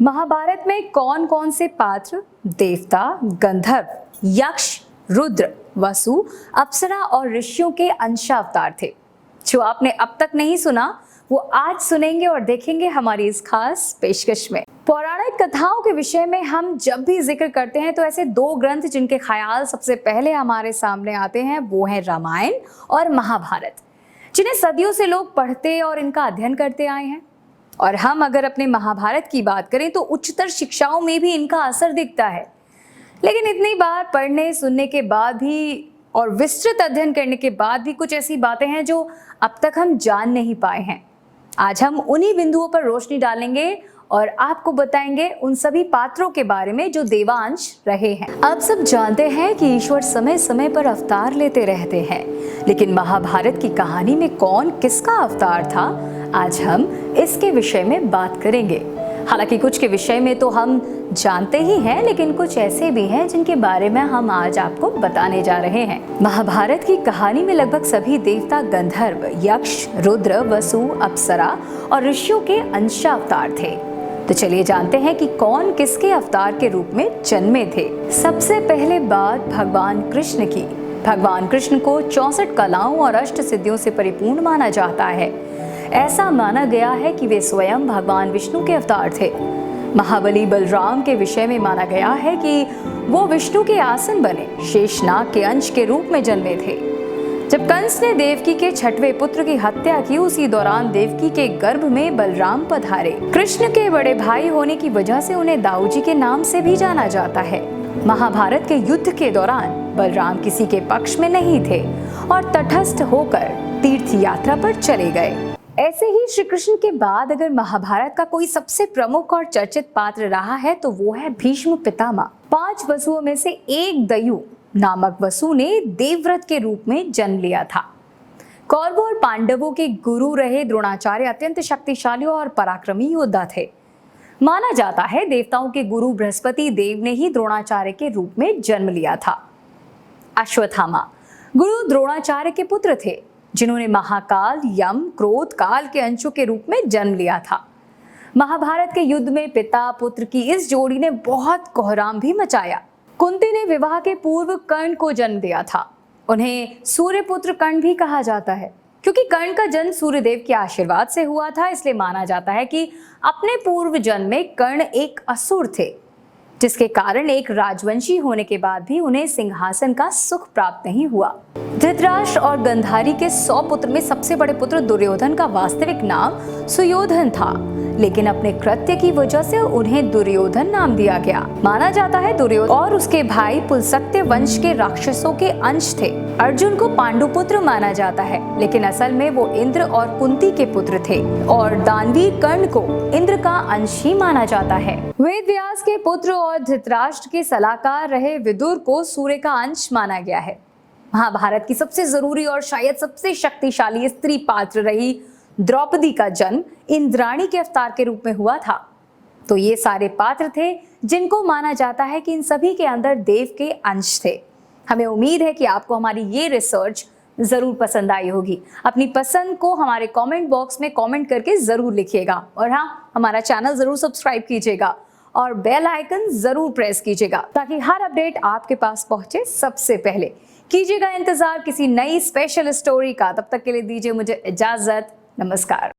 महाभारत में कौन कौन से पात्र देवता, गंधर्व, यक्ष, रुद्र, वसु, अप्सरा और ऋषियों के अंशावतार थे? जो आपने अब तक नहीं सुना वो आज सुनेंगे और देखेंगे हमारी इस खास पेशकश में। पौराणिक कथाओं के विषय में हम जब भी जिक्र करते हैं तो ऐसे दो ग्रंथ जिनके ख्याल सबसे पहले हमारे सामने आते हैं वो हैं रामायण और महाभारत, जिन्हें सदियों से लोग पढ़ते और इनका अध्ययन करते आए हैं। और हम अगर अपने महाभारत की बात करें तो उच्चतर शिक्षाओं में भी इनका असर दिखता है। लेकिन इतनी बार पढ़ने सुनने के बाद भी और विस्तृत अध्ययन करने के बाद भी कुछ ऐसी बातें हैं जो अब तक हम जान नहीं पाए हैं। आज हम उन्हीं बिंदुओं पर रोशनी डालेंगे और आपको बताएंगे उन सभी पात्रों के बारे में जो देवांश रहे हैं। आप सब जानते हैं कि ईश्वर समय समय पर अवतार लेते रहते हैं, लेकिन महाभारत की कहानी में कौन किसका अवतार था, आज हम इसके विषय में बात करेंगे। हालांकि कुछ के विषय में तो हम जानते ही हैं, लेकिन कुछ ऐसे भी हैं जिनके बारे में हम आज आपको बताने जा रहे हैं। महाभारत की कहानी में लगभग सभी देवता गंधर्व, यक्ष, रुद्र, वसु, अप्सरा और ऋषियों के अंशावतार थे। तो चलिए जानते हैं कि कौन किसके अवतार के रूप में जन्मे थे। सबसे पहले बात भगवान कृष्ण की। भगवान कृष्ण को 64 कलाओं और अष्ट सिद्धियों से परिपूर्ण माना जाता है। ऐसा माना गया है कि वे स्वयं भगवान विष्णु के अवतार थे। महाबली बलराम के विषय में माना गया है कि वो विष्णु के आसन बने शेषनाग के अंश के रूप में जन्मे थे। जब कंस ने देवकी के 6वें पुत्र की हत्या की, उसी दौरान देवकी के गर्भ में बलराम पधारे। कृष्ण के बड़े भाई होने की वजह से उन्हें दाऊजी के नाम से भी जाना जाता है। महाभारत के युद्ध के दौरान बलराम किसी के पक्ष में नहीं थे और तटस्थ होकर तीर्थ यात्रा पर चले गए। ऐसे ही श्री कृष्ण के बाद अगर महाभारत का कोई सबसे प्रमुख और चर्चित पात्र रहा है तो वो है भीष्म पितामह। 5 वसुओं में से एक दयु नामक वसु ने देवव्रत के रूप में जन्म लिया था। कौरवों और पांडवों के गुरु रहे द्रोणाचार्य अत्यंत शक्तिशाली और पराक्रमी योद्धा थे। माना जाता है देवताओं के गुरु बृहस्पति देव ने ही द्रोणाचार्य के रूप में जन्म लिया था। अश्वत्थामा गुरु द्रोणाचार्य के पुत्र थे, जिन्होंने महाकाल, यम, क्रोध, काल के अंशों के रूप में जन्म लिया था। महाभारत के युद्ध में पिता पुत्र की इस जोड़ी ने बहुत कोहराम भी मचाया। कुंती ने विवाह के पूर्व कर्ण को जन्म दिया था। उन्हें सूर्यपुत्र कर्ण भी कहा जाता है, क्योंकि कर्ण का जन्म सूर्यदेव के आशीर्वाद से हुआ था। इसलिए माना जाता है कि अपने पूर्व जन्म में कर्ण एक असुर थे, जिसके कारण एक राजवंशी होने के बाद भी उन्हें सिंहासन का सुख प्राप्त नहीं हुआ। धृतराष्ट्र और गंधारी के 100 पुत्र में सबसे बड़े पुत्र दुर्योधन का वास्तविक नाम सुयोधन था, लेकिन अपने कृत्य की वजह से उन्हें दुर्योधन नाम दिया गया। माना जाता है दुर्योधन और उसके भाई पुलस्त्य वंश के राक्षसों के अंश थे। अर्जुन को पांडुपुत्र माना जाता है, लेकिन असल में वो इंद्र और कुंती के पुत्र थे। और दानवीर कर्ण को इंद्र का अंश ही माना जाता है। वेद व्यास के पुत्र और धृतराष्ट्र के सलाहकार रहे विदुर को सूर्य का अंश माना गया है। महाभारत की सबसे जरूरी और शायद सबसे शक्तिशाली स्त्री पात्र रही द्रौपदी का जन्म इंद्राणी के अवतार के रूप में हुआ था। तो ये सारे पात्र थे जिनको माना जाता है कि इन सभी के अंदर देव के अंश थे। हमें उम्मीद है कि आपको हमारी ये रिसर्च जरूर पसंद आई होगी। अपनी पसंद को हमारे कमेंट बॉक्स में कमेंट करके जरूर लिखिएगा। और हाँ, हमारा चैनल जरूर सब्सक्राइब कीजिएगा और बेल आइकन जरूर प्रेस कीजिएगा, ताकि हर अपडेट आपके पास पहुंचे सबसे पहले। कीजिएगा इंतजार किसी नई स्पेशल स्टोरी का। तब तक के लिए दीजिए मुझे इजाजत। नमस्कार।